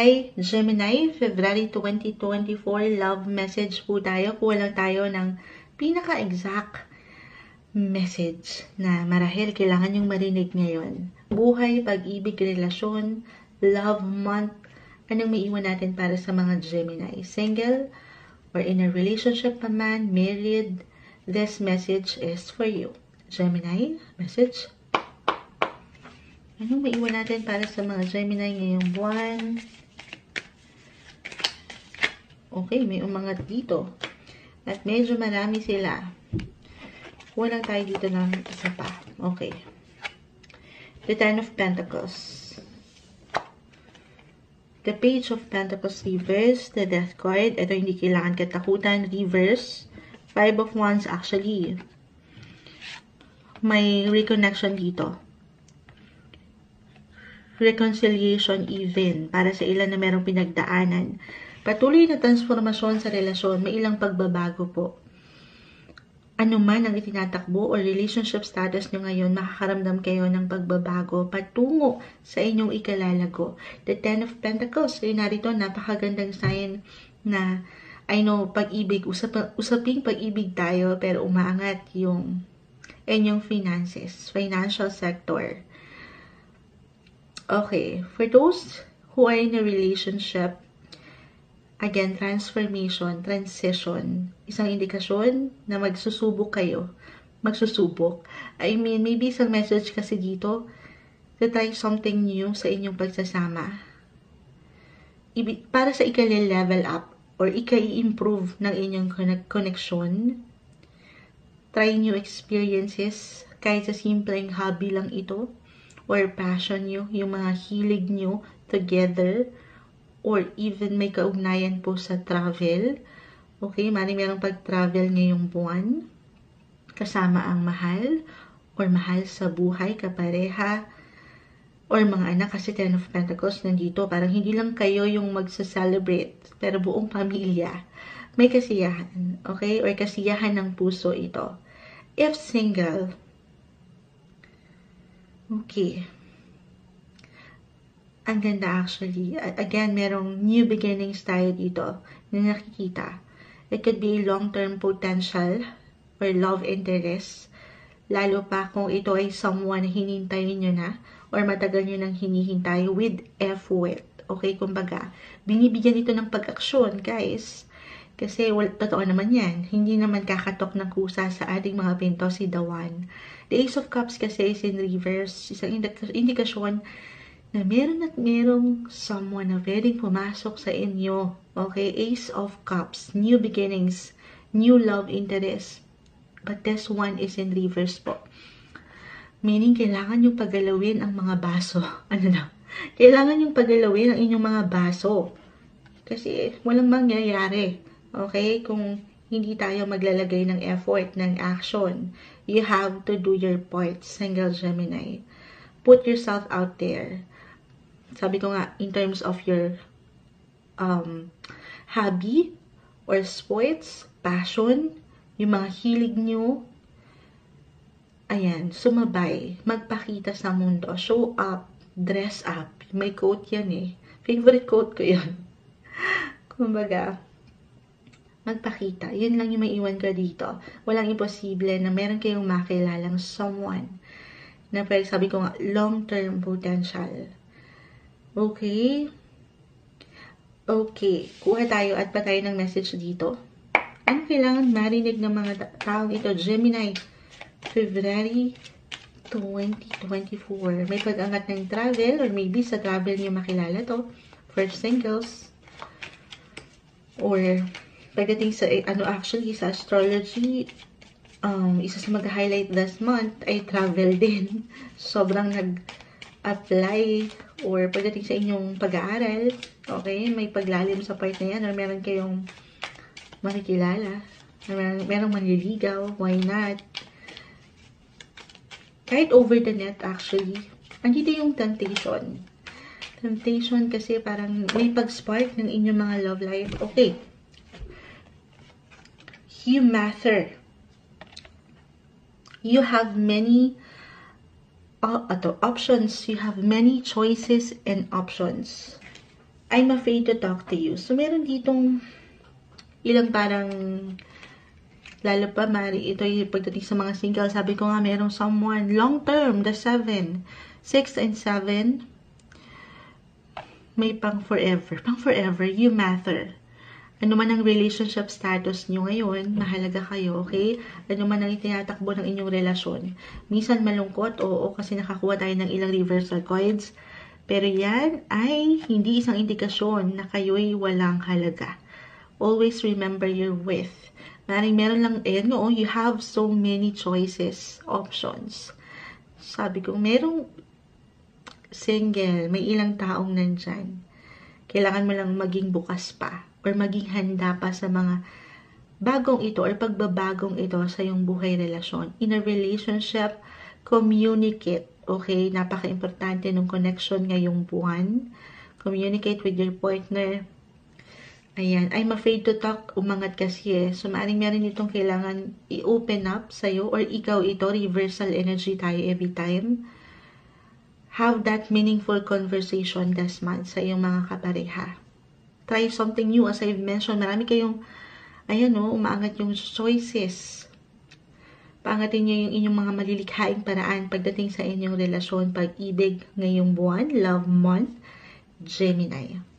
Hi, Gemini, February 2024, love message po tayo. Kuha lang tayo ng pinaka-exact message na marahil kailangan yung marinig ngayon. Buhay, pag-ibig, relasyon, love month. Anong may iwan natin para sa mga Gemini? Single or in a relationship pa man, married, this message is for you. Gemini, message. Anong maiwan natin para sa mga Gemini ngayong buwan? Okay, may umangat dito. At medyo marami sila. Kuha lang tayo dito ng isa pa. Okay. The Ten of Pentacles. The Page of Pentacles reverse. The Death card. Ito hindi kailangan katakutan. Reverse. Five of Wands actually. May reconnection dito. Reconciliation even para sa ilan na merong pinagdaanan. Patuloy na transformasyon sa relasyon, may ilang pagbabago po. Ano man ang itinatakbo o relationship status nyo ngayon, makakaramdam kayo ng pagbabago patungo sa inyong ikalalago. The Ten of Pentacles, ay narito, napakagandang sign na, I know, pag-ibig, usaping pag-ibig tayo, pero umaangat yung inyong finances, financial sector. Okay, for those who are in a relationship, again, transformation, transition, isang indikasyon na magsusubok kayo. Magsusubok. I mean, maybe isang message kasi dito to try something new sa inyong pagsasama. Para sa level up or i-improve ng inyong connection. Try new experiences, kahit sa simpleng hobby lang ito. Or passion nyo, yung mga hilig nyo together, or even may kaugnayan po sa travel. Okay, merong pag-travel ngayong buwan, kasama ang mahal, or mahal sa buhay, kapareha, or mga anak, kasi Ten of Pentacles nandito, parang hindi lang kayo yung magsa-celebrate, pero buong pamilya, may kasiyahan, okay, or kasiyahan ng puso ito. If single, okay. Ang ganda actually. Again, merong new beginnings tayo dito na nakikita. It could be long-term potential or love interest. Lalo pa kung ito ay someone na hinintayin nyo na or matagal nyo nang hinihintay with effort. Okay, kumbaga, binibigyan ito ng pag-aksyon, guys. Kasi, totoo naman yan. Hindi naman kakatok ng kusa sa ating mga pinto si The One. The Ace of Cups kasi is in reverse. Isang indikasyon na meron at merong someone na pwedeng pumasok sa inyo. Okay? Ace of Cups. New beginnings. New love interest. But this one is in reverse po. Meaning, kailangan yung paggalawin ang mga baso. Ano na? Kailangan yung paggalawin ang inyong mga baso. Kasi, walang mangyayari. Okay? Kung hindi tayo maglalagay ng effort, ng action, you have to do your part, single Gemini. Put yourself out there. Sabi ko nga, in terms of your hobby or sports, passion, yung mga hilig nyo, ayan, sumabay, magpakita sa mundo, show up, dress up. May quote yan eh. Favorite quote ko yun. Kumbaga, magpakita. Yun lang yung may iwan ko dito. Walang imposible na meron kayong makilalang someone na pwede, sabi ko nga, long-term potential. Okay? Okay. Kuha tayo at pa tayo ng message dito. Ano kailangan marinig ng mga taong ito? Gemini, February 2024. May pag-angat ng travel or maybe sa travel niyo makilala to. For singles. Or pagdating sa, actually, sa astrology, isa sa mag-highlight this month ay travel din. Sobrang nag-apply or pagdating sa inyong pag-aaral, okay, may paglalim sa part na yan or meron kayong makikilala, merong manliligaw, why not? Kahit over the net actually, andito yung temptation. Temptation kasi parang may pag-spark ng inyong mga love life. Okay. You matter. You have many options. You have many choices and options. I'm afraid to talk to you. So, meron ditong ilang parang, lalo pa, Mari, ito yung pagdating sa mga single, sabi ko nga, merong someone, long term, the 7, 6 and 7, may pang forever. Pang forever, you matter. Ano man ang relationship status nyo ngayon, mahalaga kayo, okay? Ano man ang itinatakbo ng inyong relasyon. Minsan malungkot, oo, kasi nakakuha tayo ng ilang reversal coins. Pero yan ay hindi isang indikasyon na kayo'y walang halaga. Always remember your worth. Maring meron lang, ayan nga, you have so many choices, options. Sabi ko, merong single, may ilang taong nandyan. Kailangan mo lang maging bukas pa or maging handa pa sa mga bagong ito or pagbabagong ito sa iyong buhay relasyon. In a relationship, communicate. Okay, napaka-importante ng connection ngayong buwan. Communicate with your partner. Ayan, I'm afraid to talk. Umangat kasi eh. So, maaaring meron itong kailangan i-open up sa'yo or ikaw ito, reversal energy tayo every time. Have that meaningful conversation this month sa iyong mga kapareha. Try something new. As I've mentioned, marami kayong, ayan o, umaangat yung choices. Paangatin nyo yung inyong mga malilikhaing paraan pagdating sa inyong relasyon, pag-ibig ngayong buwan, love month, Gemini.